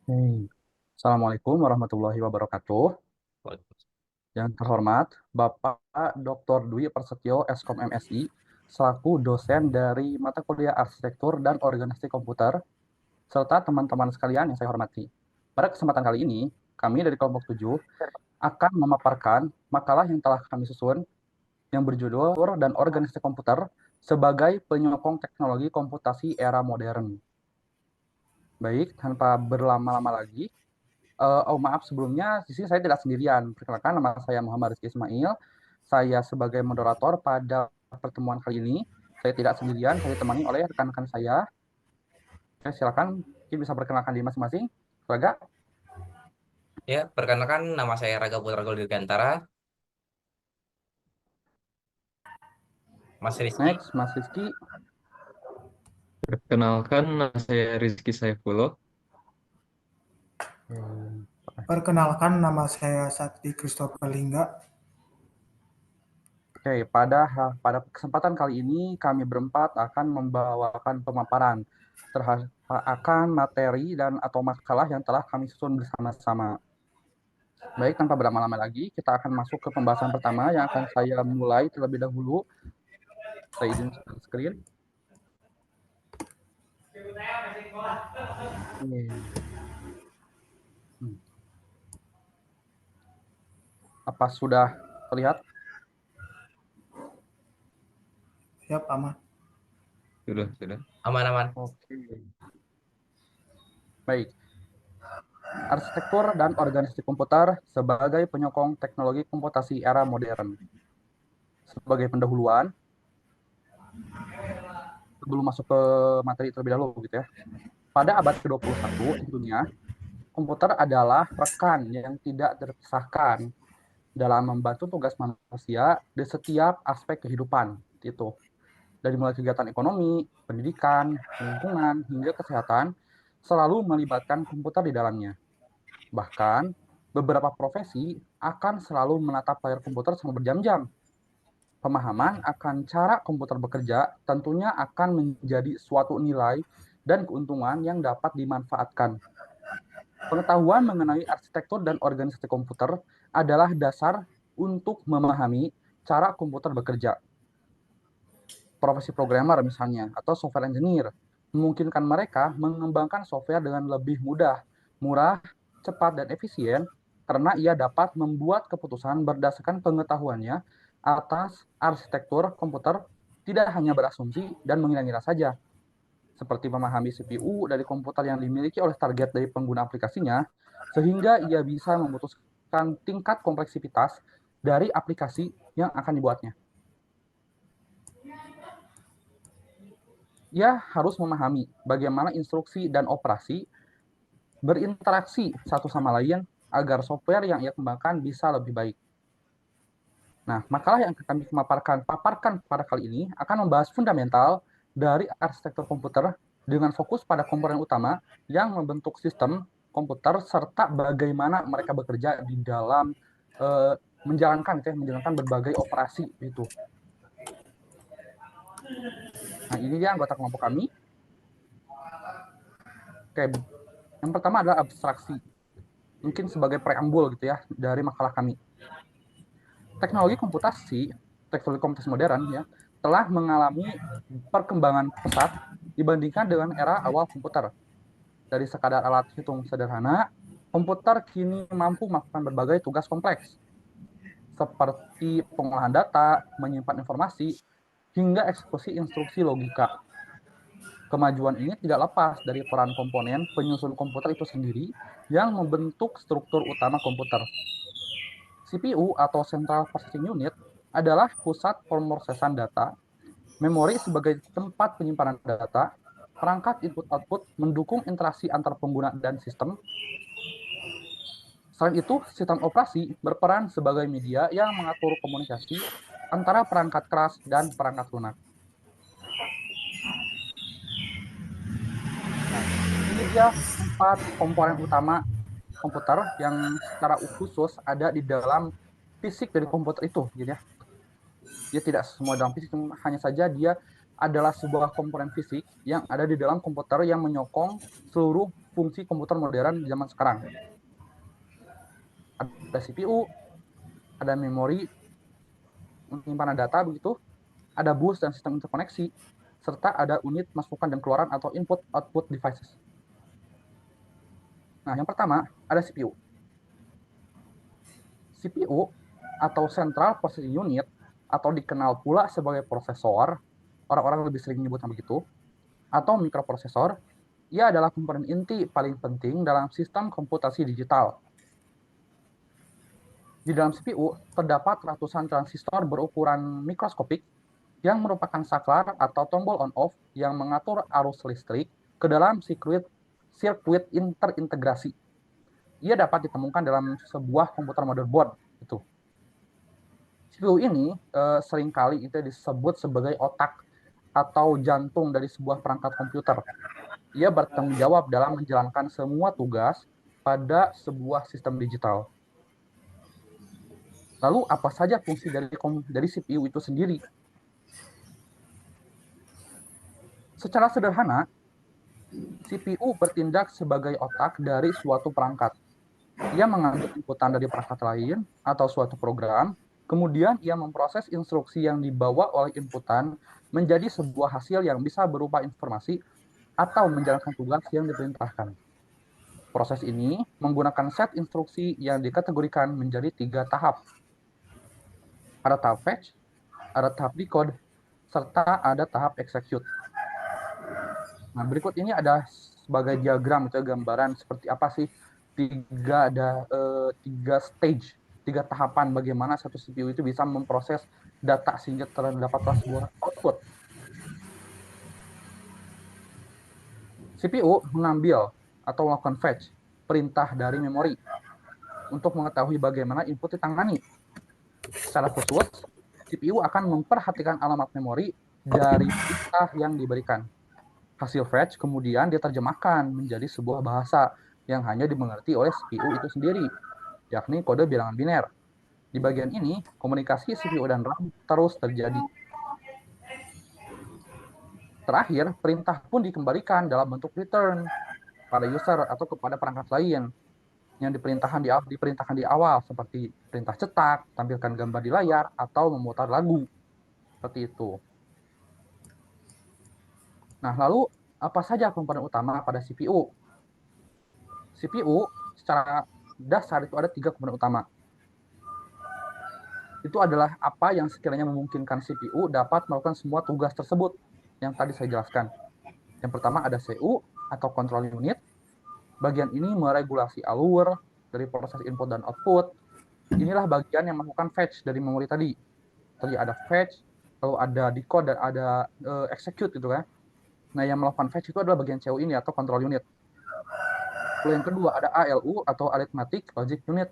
Hei. Assalamualaikum warahmatullahi wabarakatuh. Yang terhormat, Bapak Dr. Dwi Prasetyo, Eskom MSI, selaku dosen dari mata kuliah Arsitektur dan Organisasi Komputer, serta teman-teman sekalian yang saya hormati. Pada kesempatan kali ini, kami dari kelompok 7 akan memaparkan makalah yang telah kami susun yang berjudul dan Organisasi Komputer sebagai penyokong teknologi komputasi era modern. Baik, tanpa berlama-lama lagi, maaf sebelumnya, di sini saya tidak sendirian. Perkenalkan, nama saya Muhammad Rizky Ismail. Saya sebagai moderator pada pertemuan kali ini. Saya tidak sendirian, saya ditemani oleh rekan-rekan saya. Oke, silakan, mungkin bisa perkenalkan diri masing-masing. Raga, Ya, perkenalkan nama saya Raga Putra Dirgantara. Mas Rizky. next, Mas Rizky. Perkenalkan, nama saya Rizky Saifullah. Hmm, Perkenalkan, nama saya Sakti Christopher Lingga. Oke, pada kesempatan kali ini kami berempat akan membawakan pemaparan terhadap akan materi dan atau makalah yang telah kami susun bersama-sama. Baik, tanpa berlama-lama lagi, kita akan masuk ke pembahasan pertama yang akan saya mulai terlebih dahulu. Saya izin share screen. Hmm. Apa sudah terlihat? Siap, aman. Sudah. Aman-aman. Oke. Baik. Arsitektur dan organisasi komputer sebagai penyokong teknologi komputasi era modern. Sebagai pendahuluan, sebelum masuk ke materi terlebih dahulu gitu ya. Pada abad ke-21 tentunya, komputer adalah rekan yang tidak terpisahkan dalam membantu tugas manusia di setiap aspek kehidupan itu. Dari mulai kegiatan ekonomi, pendidikan, lingkungan, hingga kesehatan, selalu melibatkan komputer di dalamnya. Bahkan, beberapa profesi akan selalu menatap layar komputer selama berjam-jam. Pemahaman akan cara komputer bekerja tentunya akan menjadi suatu nilai dan keuntungan yang dapat dimanfaatkan. Pengetahuan mengenai arsitektur dan organisasi komputer adalah dasar untuk memahami cara komputer bekerja. Profesi programmer misalnya, atau software engineer, memungkinkan mereka mengembangkan software dengan lebih mudah, murah, cepat, dan efisien karena ia dapat membuat keputusan berdasarkan pengetahuannya atas arsitektur komputer, tidak hanya berasumsi dan mengira-ngira saja, seperti memahami CPU dari komputer yang dimiliki oleh target dari pengguna aplikasinya, sehingga ia bisa memutuskan tingkat kompleksitas dari aplikasi yang akan dibuatnya. Ia harus memahami bagaimana instruksi dan operasi berinteraksi satu sama lain agar software yang ia kembangkan bisa lebih baik. Nah, makalah yang kami paparkan pada kali ini akan membahas fundamental dari arsitektur komputer dengan fokus pada komponen utama yang membentuk sistem komputer serta bagaimana mereka bekerja di dalam menjalankan berbagai operasi itu. Nah, ini dia anggota kelompok kami. Oke, yang pertama adalah abstraksi. Mungkin sebagai preambul gitu ya dari makalah kami. Teknologi komputasi modern ya telah mengalami perkembangan pesat dibandingkan dengan era awal komputer. Dari sekadar alat hitung sederhana, komputer kini mampu melakukan berbagai tugas kompleks seperti pengolahan data, menyimpan informasi, hingga eksekusi instruksi logika. Kemajuan ini tidak lepas dari peran komponen penyusun komputer itu sendiri yang membentuk struktur utama komputer. CPU atau Central Processing Unit adalah pusat pemrosesan data, memori sebagai tempat penyimpanan data, perangkat input-output mendukung interaksi antar pengguna dan sistem. Selain itu, sistem operasi berperan sebagai media yang mengatur komunikasi antara perangkat keras dan perangkat lunak. Nah, ini dia 4 komponen utama komputer yang secara khusus ada di dalam fisik dari komputer itu, gitu ya. Dia tidak semua dalam fisik, hanya saja dia adalah sebuah komponen fisik yang ada di dalam komputer yang menyokong seluruh fungsi komputer modern di zaman sekarang. Ada CPU, ada memori, penyimpanan data begitu, ada bus dan sistem interkoneksi, serta ada unit masukan dan keluaran atau input-output devices. Nah, yang pertama ada CPU. CPU atau Central Processing Unit atau dikenal pula sebagai prosesor, orang-orang lebih sering menyebutnya begitu, atau mikroprosesor, ia adalah komponen inti paling penting dalam sistem komputasi digital. Di dalam CPU terdapat ratusan transistor berukuran mikroskopik yang merupakan saklar atau tombol on-off yang mengatur arus listrik ke dalam sirkuit interintegrasi. Ia dapat ditemukan dalam sebuah komputer motherboard. Itu. CPU ini seringkali itu disebut sebagai otak atau jantung dari sebuah perangkat komputer. Ia bertanggung jawab dalam menjalankan semua tugas pada sebuah sistem digital. Lalu apa saja fungsi dari CPU itu sendiri? Secara sederhana, CPU bertindak sebagai otak dari suatu perangkat. Ia mengambil inputan dari perangkat lain atau suatu program, kemudian ia memproses instruksi yang dibawa oleh inputan menjadi sebuah hasil yang bisa berupa informasi atau menjalankan tugas yang diperintahkan. Proses ini menggunakan set instruksi yang dikategorikan menjadi 3 tahap. Ada tahap fetch, ada tahap decode, serta ada tahap execute. Nah, berikut ini ada sebagai diagram atau gambaran seperti apa sih tiga stage, 3 tahapan bagaimana satu CPU itu bisa memproses data sehingga terdapatlah sebuah output. CPU mengambil atau melakukan fetch perintah dari memori untuk mengetahui bagaimana input ditangani. Secara khusus, CPU akan memperhatikan alamat memori dari perintah yang diberikan. Hasil fetch kemudian diterjemahkan menjadi sebuah bahasa yang hanya dimengerti oleh CPU itu sendiri, yakni kode bilangan biner. Di bagian ini, komunikasi CPU dan RAM terus terjadi. Terakhir, perintah pun dikembalikan dalam bentuk return pada user atau kepada perangkat lain yang diperintahkan di awal, seperti perintah cetak, tampilkan gambar di layar, atau memutar lagu. Seperti itu. Nah, lalu apa saja komponen utama pada CPU? CPU secara dasar itu ada 3 komponen utama. Itu adalah apa yang sekiranya memungkinkan CPU dapat melakukan semua tugas tersebut yang tadi saya jelaskan. Yang pertama ada CPU atau control unit. Bagian ini meregulasi alur dari proses input dan output. Inilah bagian yang melakukan fetch dari memori tadi. Tadi ada fetch, lalu ada decode dan ada execute gitu kan. Nah, yang melakukan fetch itu adalah bagian CO ini atau control unit. Lalu yang kedua ada ALU atau arithmetic logic unit.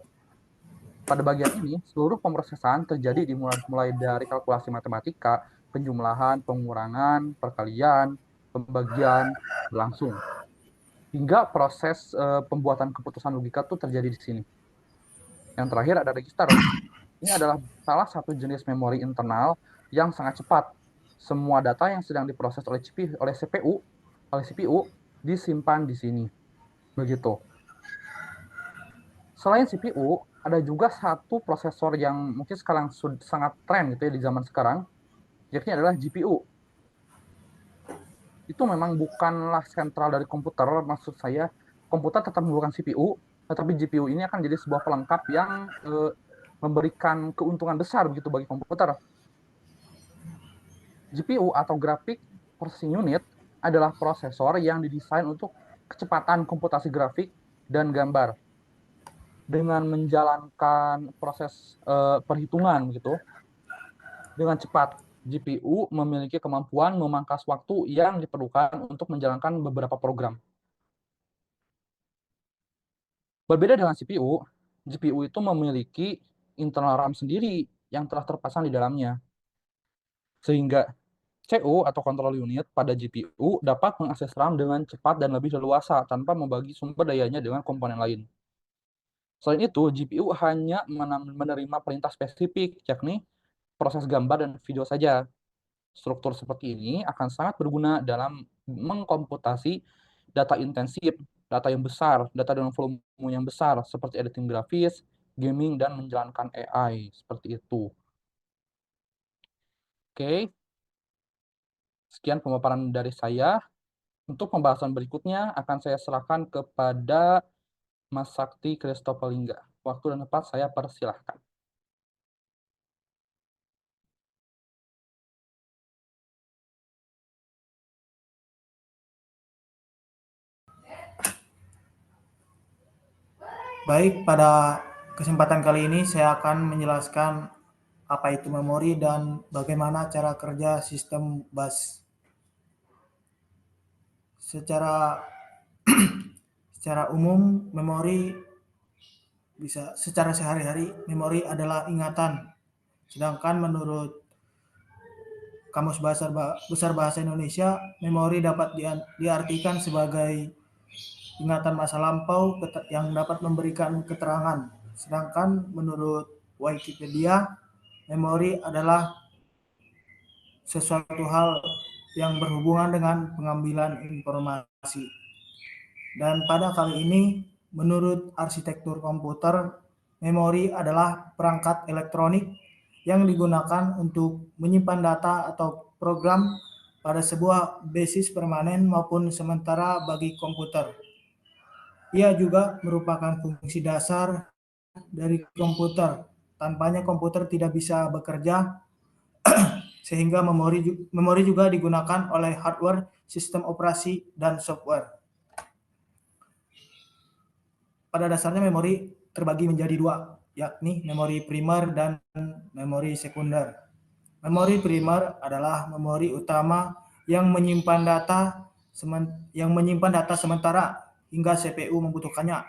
Pada bagian ini, seluruh pemrosesan terjadi mulai dari kalkulasi matematika, penjumlahan, pengurangan, perkalian, pembagian, berlangsung. Hingga proses pembuatan keputusan logika itu terjadi di sini. Yang terakhir ada register. Ini adalah salah satu jenis memori internal yang sangat cepat. Semua data yang sedang diproses oleh CPU disimpan di sini. Begitu. Selain CPU, ada juga satu prosesor yang mungkin sekarang sangat tren gitu ya di zaman sekarang, yakni adalah GPU. Itu memang bukanlah sentral dari komputer, maksud saya komputer tetap menggunakan CPU, tetapi GPU ini akan jadi sebuah pelengkap yang memberikan keuntungan besar begitu bagi komputer. GPU atau Graphic Processing Unit adalah prosesor yang didesain untuk kecepatan komputasi grafik dan gambar dengan menjalankan proses perhitungan gitu dengan cepat. GPU memiliki kemampuan memangkas waktu yang diperlukan untuk menjalankan beberapa program. Berbeda dengan CPU, GPU itu memiliki internal RAM sendiri yang telah terpasang di dalamnya. Sehingga CO atau control unit pada GPU dapat mengakses RAM dengan cepat dan lebih leluasa tanpa membagi sumber dayanya dengan komponen lain. Selain itu, GPU hanya menerima perintah spesifik, yakni proses gambar dan video saja. Struktur seperti ini akan sangat berguna dalam mengkomputasi data intensif data yang besar, data dengan volume yang besar, seperti editing grafis, gaming, dan menjalankan AI, seperti itu. Oke, sekian pemaparan dari saya. Untuk pembahasan berikutnya akan saya serahkan kepada Mas Sakti Kristopelingga. Waktu dan tempat saya persilahkan. Baik, pada kesempatan kali ini saya akan menjelaskan apa itu memori dan bagaimana cara kerja sistem bus. Secara umum, memori secara sehari-hari, memori adalah ingatan. Sedangkan menurut Kamus Besar Bahasa Indonesia, memori dapat diartikan sebagai ingatan masa lampau yang dapat memberikan keterangan. Sedangkan menurut Wikipedia, memori adalah sesuatu hal yang berhubungan dengan pengambilan informasi. Dan pada kali ini, menurut arsitektur komputer, memori adalah perangkat elektronik yang digunakan untuk menyimpan data atau program pada sebuah basis permanen maupun sementara bagi komputer. Ia juga merupakan fungsi dasar dari komputer. Tanpanya komputer tidak bisa bekerja, sehingga memori juga digunakan oleh hardware, sistem operasi, dan software. Pada dasarnya memori terbagi menjadi dua, yakni memori primer dan memori sekunder. Memori primer adalah memori utama yang menyimpan data sementara hingga CPU membutuhkannya.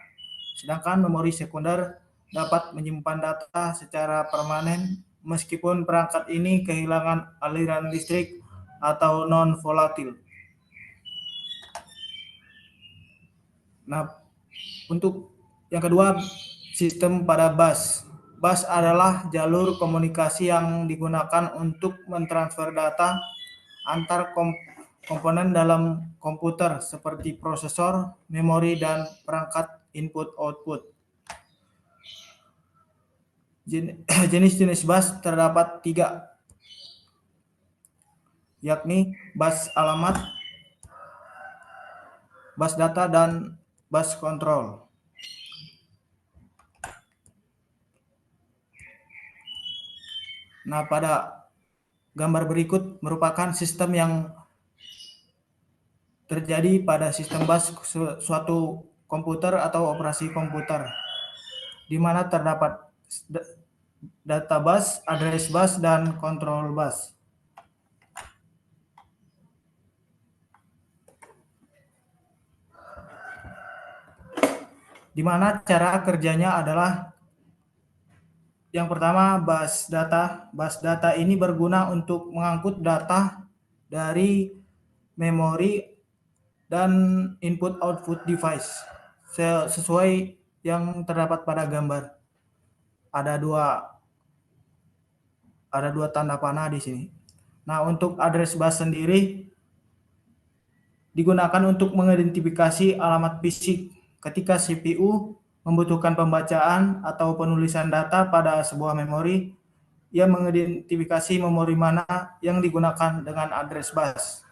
Sedangkan memori sekunder dapat menyimpan data secara permanen meskipun perangkat ini kehilangan aliran listrik atau non-volatil. Nah, untuk yang kedua, sistem pada bus. Bus adalah jalur komunikasi yang digunakan untuk mentransfer data antar komponen dalam komputer seperti prosesor, memori, dan perangkat input-output. Jenis-jenis bus terdapat 3, yakni bus alamat, bus data, dan bus kontrol. Nah, pada gambar berikut merupakan sistem yang terjadi pada sistem bus suatu komputer atau operasi komputer, di mana terdapat data bus, address bus, dan control bus. Di mana cara kerjanya adalah yang pertama, bus data. Bus data ini berguna untuk mengangkut data dari memori dan input-output device sesuai yang terdapat pada gambar. Ada dua tanda panah di sini. Nah, untuk address bus sendiri digunakan untuk mengidentifikasi alamat fisik ketika CPU membutuhkan pembacaan atau penulisan data pada sebuah memori. Ia mengidentifikasi memori mana yang digunakan dengan address bus.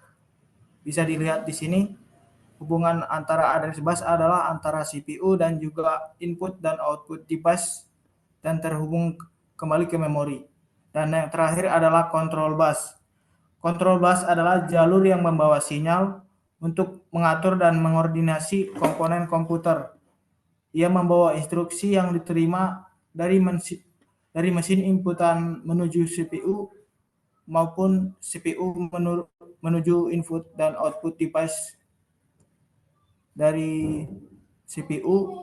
Bisa dilihat di sini, hubungan antara address bus adalah antara CPU dan juga input dan output device dan terhubung kembali ke memori. Dan yang terakhir adalah control bus. Control bus adalah jalur yang membawa sinyal untuk mengatur dan mengordinasi komponen komputer. Ia membawa instruksi yang diterima dari mesin inputan menuju CPU maupun CPU menuju input dan output device dari CPU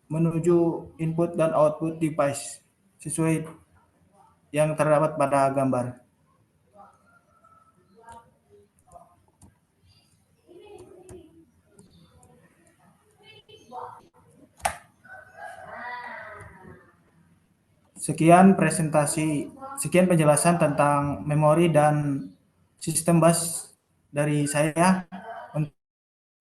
menuju input dan output device sesuai yang terdapat pada gambar. Sekian penjelasan tentang memori dan sistem bus dari saya. Untuk yang kedua, saya akan menjelaskan tentang sistem bus. Sistem bus adalah jalur komunikasi yang digunakan untuk mentransfer data antar komponen dalam komputer seperti prosesor, memori, dan perangkat input-output. Jenis-jenis bus terdapat 3, yakni bus alamat, bus data, dan bus kontrol. Nah, pada gambar berikut merupakan sistem yang terjadi pada sistem bus suatu komputer atau operasi komputer, di mana terdapat data bus, address bus, dan control bus. Di mana cara kerjanya adalah yang pertama, bus data. Bus data ini berguna untuk mengangkut data dari memori dan input-output device sesuai yang terdapat pada gambar.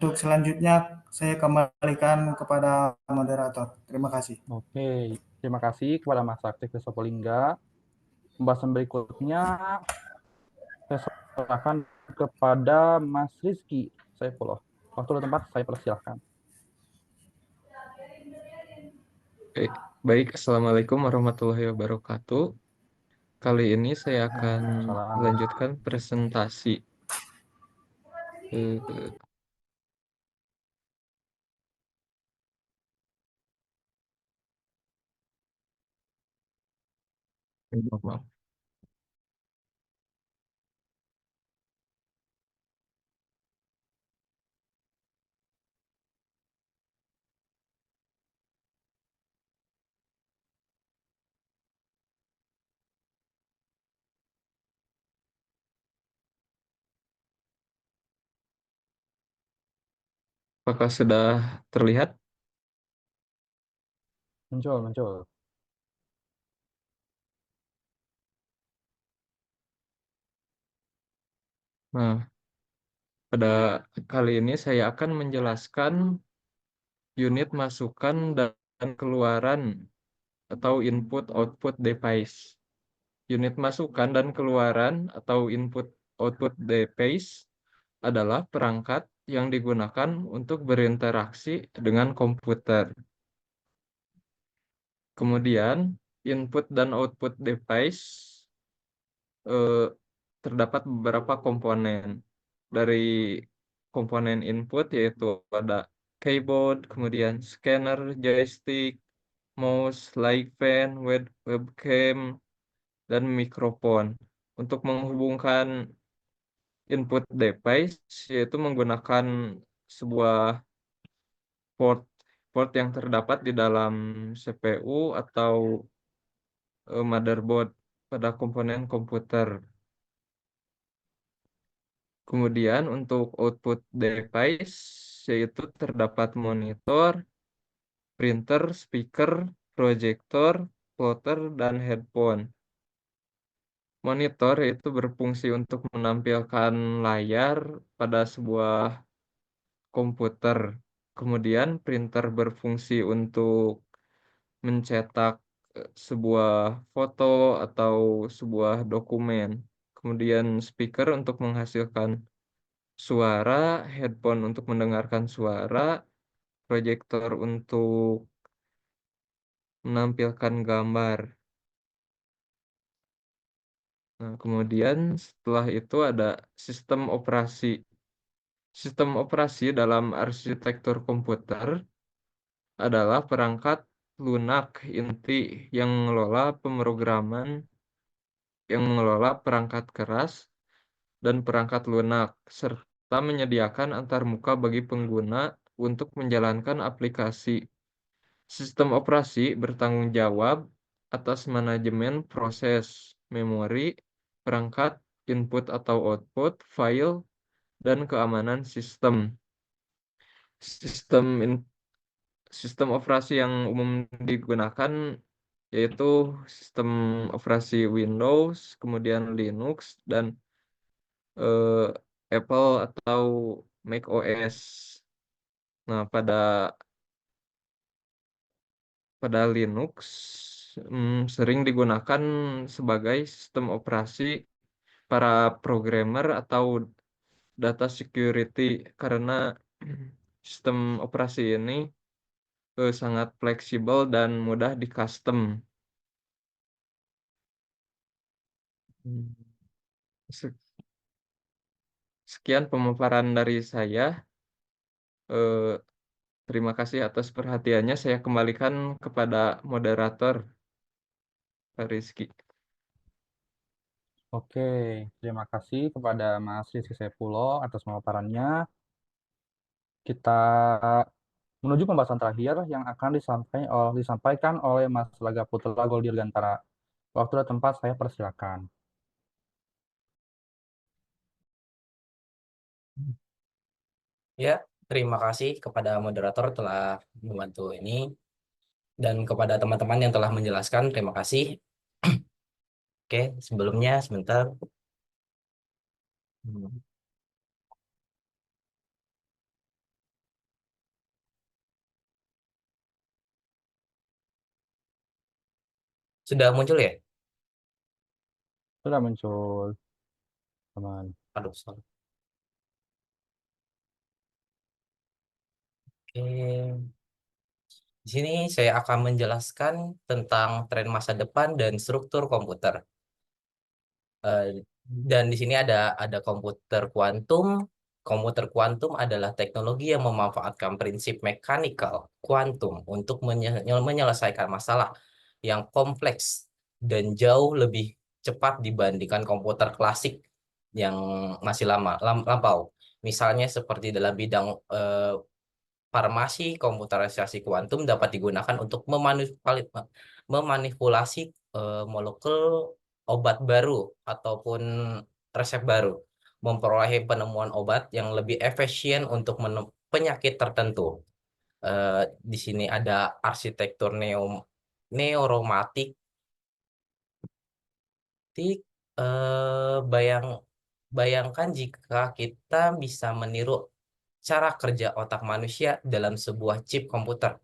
Untuk selanjutnya saya kembalikan kepada moderator. Terima kasih. Oke, terima kasih kepada Mas Sakti Kristopolingga. Pembahasan berikutnya saya serahkan kepada Mas Rizky Saifullah. Waktu dan tempat saya persilahkan. Baik, Assalamualaikum warahmatullahi wabarakatuh. Kali ini saya akan Waalaikumsalam. melanjutkan presentasi. Eh, Maaf. Apakah sudah terlihat? Muncul. Nah, pada kali ini saya akan menjelaskan unit masukan dan keluaran atau input-output device. Unit masukan dan keluaran atau input-output device adalah perangkat yang digunakan untuk berinteraksi dengan komputer. Kemudian, input dan output device eh, terdapat beberapa komponen. Dari komponen input yaitu ada keyboard, kemudian scanner, joystick, mouse, light fan, webcam, dan mikrofon. Untuk menghubungkan input device yaitu menggunakan sebuah port port yang terdapat di dalam CPU atau motherboard pada komponen komputer. Kemudian untuk output device yaitu terdapat monitor, printer, speaker, proyektor, plotter, dan headphone. Monitor itu berfungsi untuk menampilkan layar pada sebuah komputer. Kemudian printer berfungsi untuk mencetak sebuah foto atau sebuah dokumen. Kemudian speaker untuk menghasilkan suara, headphone untuk mendengarkan suara, proyektor untuk menampilkan gambar. Nah, kemudian setelah itu ada sistem operasi. Sistem operasi dalam arsitektur komputer adalah perangkat lunak inti yang mengelola pemrograman, yang mengelola perangkat keras dan perangkat lunak, serta menyediakan antarmuka bagi pengguna untuk menjalankan aplikasi. Sistem operasi bertanggung jawab atas manajemen proses, memori, perangkat, input atau output, file, dan keamanan sistem. Sistem sistem operasi yang umum digunakan yaitu sistem operasi Windows, kemudian Linux, dan eh, Apple atau Mac OS. Nah, pada Linux sering digunakan sebagai sistem operasi para programmer atau data security karena sistem operasi ini sangat fleksibel dan mudah di custom. Hmm. Se- Sekian pemaparan dari saya. Eh, Terima kasih atas perhatiannya. Saya kembalikan kepada moderator, Pak Rizky. Oke, terima kasih kepada Mas Rizky Saifullah atas pemaparannya. Kita menuju pembahasan terakhir yang akan disampaikan oleh Mas Laga Putra Gol Dirgantara. Waktu dan tempat saya persilakan. Ya, terima kasih kepada moderator telah membantu ini dan kepada teman-teman yang telah menjelaskan. Terima kasih. Oke, sebelumnya sebentar. Hmm. Sudah muncul ya? Sudah muncul, teman. Aduh, sorry. Oke. Di sini saya akan menjelaskan tentang tren masa depan dan struktur komputer. Dan di sini ada komputer kuantum. Komputer kuantum adalah teknologi yang memanfaatkan prinsip mekanikal kuantum untuk menyelesaikan masalah yang kompleks dan jauh lebih cepat dibandingkan komputer klasik yang masih lampau. Misalnya seperti dalam bidang farmasi, komputerisasi kuantum dapat digunakan untuk memanipulasi molekul obat baru ataupun resep baru, memperoleh penemuan obat yang lebih efisien untuk penyakit tertentu. Di sini ada arsitektur neuromatik. Bayangkan jika kita bisa meniru cara kerja otak manusia dalam sebuah chip komputer.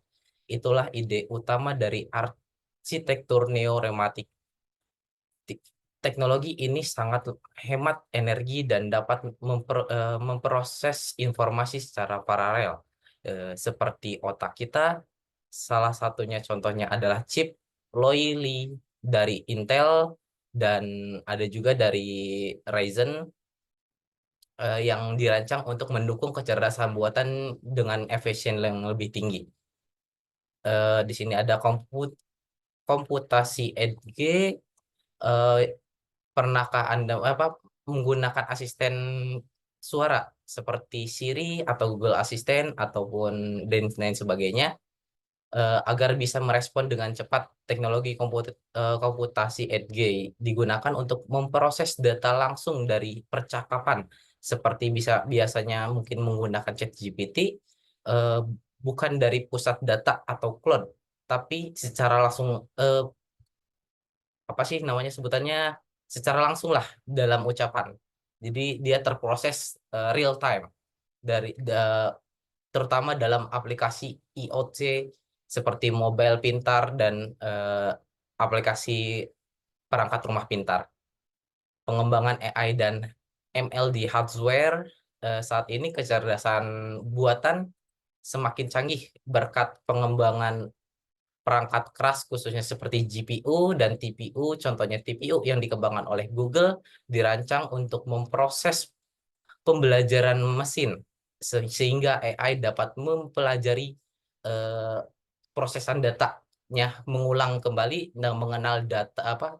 Itulah ide utama dari arsitektur neurematik. Teknologi ini sangat hemat energi dan dapat memproses informasi secara paralel. Seperti otak kita, salah satunya contohnya adalah chip Loyoli dari Intel dan ada juga dari Ryzen yang dirancang untuk mendukung kecerdasan buatan dengan efisien yang lebih tinggi. Di sini ada komputasi edge. eh, Pernahkah Anda menggunakan asisten suara seperti Siri atau Google Assistant ataupun dan lain sebagainya agar bisa merespon dengan cepat? Teknologi komputasi edge digunakan untuk memproses data langsung dari percakapan seperti biasanya mungkin menggunakan ChatGPT, eh, bukan dari pusat data atau cloud, tapi secara langsung, apa sih namanya sebutannya, secara langsung lah dalam ucapan. Jadi dia terproses real time dari terutama dalam aplikasi IoT seperti mobile pintar dan aplikasi perangkat rumah pintar. Pengembangan AI dan ML di hardware, saat ini kecerdasan buatan semakin canggih berkat pengembangan perangkat keras khususnya seperti GPU dan TPU. Contohnya TPU yang dikembangkan oleh Google dirancang untuk memproses pembelajaran mesin sehingga AI dapat mempelajari eh, prosesan datanya, mengulang kembali dan mengenal data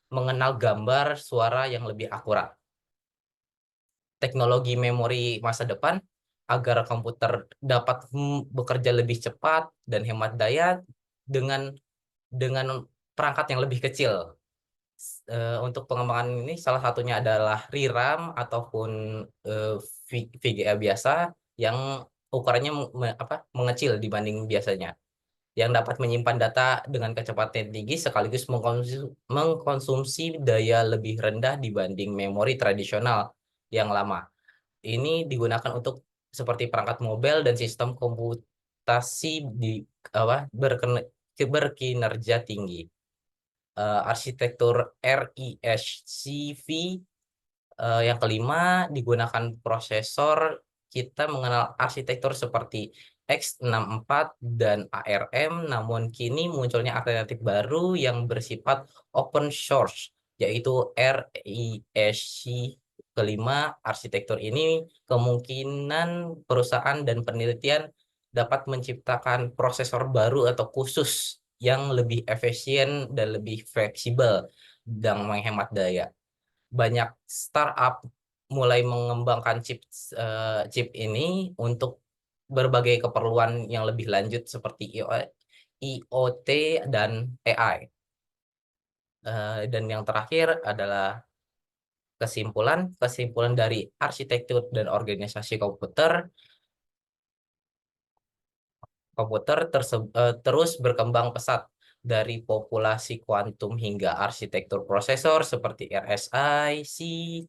mengenal gambar suara yang lebih akurat. Teknologi memori masa depan agar komputer dapat bekerja lebih cepat dan hemat daya dengan perangkat yang lebih kecil. Untuk pengembangan ini salah satunya adalah ReRAM ataupun eh, VGA biasa yang ukurannya mengecil dibanding biasanya, yang dapat menyimpan data dengan kecepatan tinggi sekaligus mengkonsumsi daya lebih rendah dibanding memori tradisional yang lama. Ini digunakan untuk seperti perangkat mobile dan sistem komputasi berkinerja tinggi. Arsitektur RISC-V yang kelima digunakan prosesor. Kita mengenal arsitektur seperti x64 dan ARM, namun kini munculnya alternatif baru yang bersifat open source, yaitu RISC kelima. Arsitektur ini kemungkinan perusahaan dan penelitian dapat menciptakan prosesor baru atau khusus yang lebih efisien dan lebih fleksibel dan menghemat daya. Banyak startup mulai mengembangkan chip ini untuk berbagai keperluan yang lebih lanjut seperti IoT dan AI. Dan yang terakhir adalah kesimpulan dari arsitektur dan organisasi komputer. Terus berkembang pesat, dari populasi kuantum hingga arsitektur prosesor seperti RSI,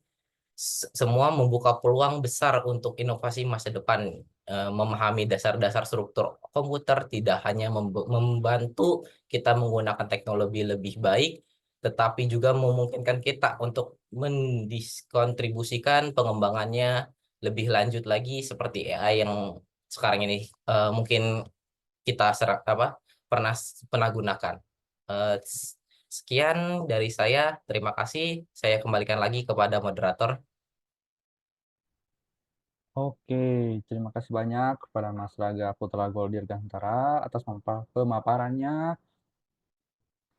semua membuka peluang besar untuk inovasi masa depan. memahami dasar-dasar struktur komputer tidak hanya membantu kita menggunakan teknologi lebih baik, tetapi juga memungkinkan kita untuk mendiskontribusikan pengembangannya lebih lanjut lagi seperti AI yang sekarang ini mungkin kita pernah gunakan. Sekian dari saya, terima kasih. Saya kembalikan lagi kepada moderator. Oke, terima kasih banyak kepada Mas Raga Putra Goldirgantara atas pemaparannya.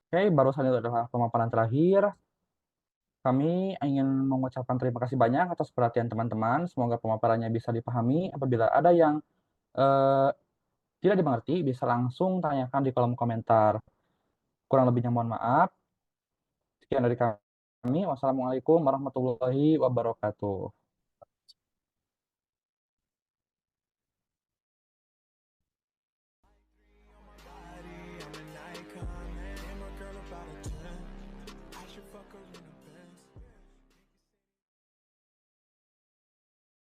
Oke, barusan itu adalah pemaparan terakhir. Kami ingin mengucapkan terima kasih banyak atas perhatian teman-teman. Semoga pemaparannya bisa dipahami. Apabila ada yang eh, tidak dimengerti, bisa langsung tanyakan di kolom komentar. Kurang lebihnya mohon maaf. Sekian dari kami. Wassalamualaikum warahmatullahi wabarakatuh.